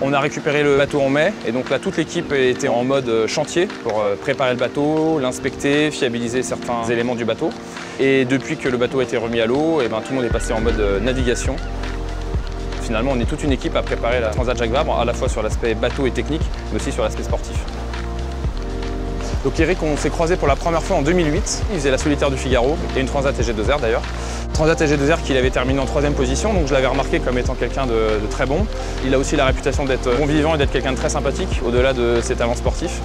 On a récupéré le bateau en mai et donc là toute l'équipe était en mode chantier pour préparer le bateau, l'inspecter, fiabiliser certains éléments du bateau. Et depuis que le bateau a été remis à l'eau, tout le monde est passé en mode navigation. Finalement, on est toute une équipe à préparer la Transat Jacques Vabre, à la fois sur l'aspect bateau et technique, mais aussi sur l'aspect sportif. Donc Eric, on s'est croisé pour la première fois en 2008. Il faisait la Solitaire du Figaro et une Transat SG2R d'ailleurs. Transat SG2R qu'il avait terminé en 3e position, donc je l'avais remarqué comme étant quelqu'un de très bon. Il a aussi la réputation d'être bon vivant et d'être quelqu'un de très sympathique, au-delà de ses talents sportifs.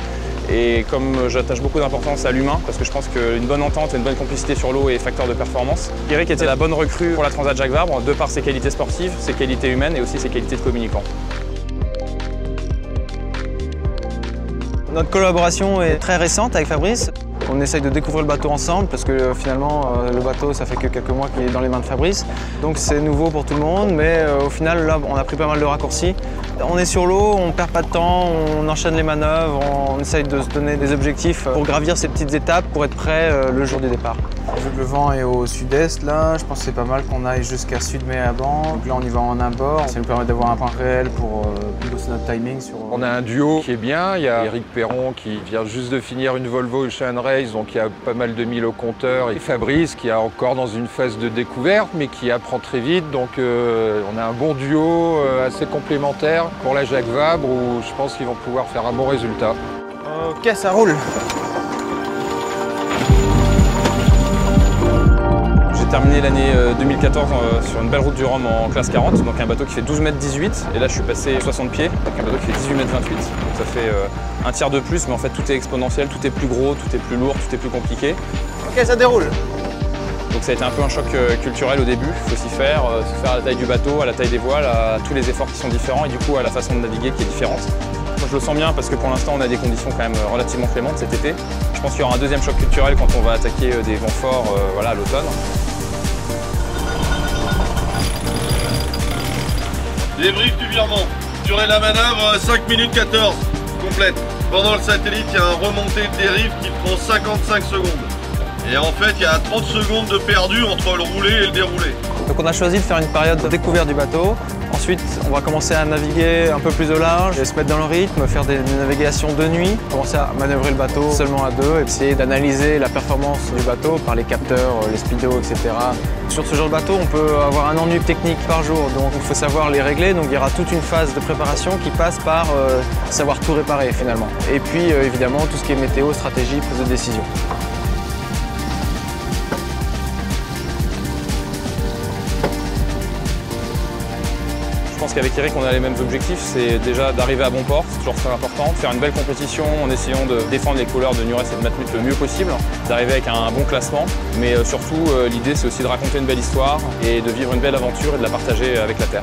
Et comme j'attache beaucoup d'importance à l'humain, parce que je pense qu'une bonne entente et une bonne complicité sur l'eau est facteur de performance, Eric était la bonne recrue pour la Transat Jacques Vabre, de par ses qualités sportives, ses qualités humaines et aussi ses qualités de communicant. Notre collaboration est très récente avec Fabrice. On essaye de découvrir le bateau ensemble parce que finalement le bateau ça fait que quelques mois qu'il est dans les mains de Fabrice. Donc c'est nouveau pour tout le monde mais au final là on a pris pas mal de raccourcis. On est sur l'eau, on perd pas de temps, on enchaîne les manœuvres, on essaye de se donner des objectifs pour gravir ces petites étapes pour être prêt le jour du départ. Vu que le vent est au sud-est là, je pense que c'est pas mal qu'on aille jusqu'à Sud-Méaban. Donc là on y va en un bord, ça nous permet d'avoir un point réel pour bosser notre timing. On a un duo qui est bien, il y a Eric Perron qui vient juste de finir une Volvo Ocean Race, donc il y a pas mal de mille au compteur, et Fabrice qui est encore dans une phase de découverte mais qui apprend très vite, donc on a un bon duo assez complémentaire pour la Jacques Vabre où je pense qu'ils vont pouvoir faire un bon résultat. Ok, ça roule. J'ai terminé l'année 2014 sur une belle route du Rhum en classe 40, donc un bateau qui fait 12,18 m et là je suis passé 60 pieds, donc un bateau qui fait 18,28 m. Donc ça fait un tiers de plus, mais en fait tout est exponentiel, tout est plus gros, tout est plus lourd, tout est plus compliqué. Ok, ça déroule. Donc ça a été un peu un choc culturel au début, il faut s'y faire à la taille du bateau, à la taille des voiles, à tous les efforts qui sont différents et du coup à la façon de naviguer qui est différente. Moi je le sens bien parce que pour l'instant on a des conditions quand même relativement clémentes cet été. Je pense qu'il y aura un deuxième choc culturel quand on va attaquer des vents forts à l'automne. Débrief du virement. Durée de la manœuvre 5 minutes 14, complète. Pendant le satellite, il y a un remonté de dérive qui prend 55 secondes. Et en fait, il y a 30 secondes de perdu entre le roulé et le déroulé. Donc on a choisi de faire une période de découverte du bateau. Ensuite, on va commencer à naviguer un peu plus au large et se mettre dans le rythme, faire des navigations de nuit, commencer à manœuvrer le bateau seulement à deux, essayer d'analyser la performance du bateau par les capteurs, les speedos, etc. Sur ce genre de bateau, on peut avoir un ennui technique par jour, donc il faut savoir les régler. Donc il y aura toute une phase de préparation qui passe par savoir tout réparer finalement. Et puis évidemment, tout ce qui est météo, stratégie, prise de décision. Je pense qu'avec Eric, on a les mêmes objectifs, c'est déjà d'arriver à bon port, c'est toujours très important, de faire une belle compétition en essayant de défendre les couleurs de Nurès et de Matmut le mieux possible, d'arriver avec un bon classement, mais surtout l'idée c'est aussi de raconter une belle histoire et de vivre une belle aventure et de la partager avec la Terre.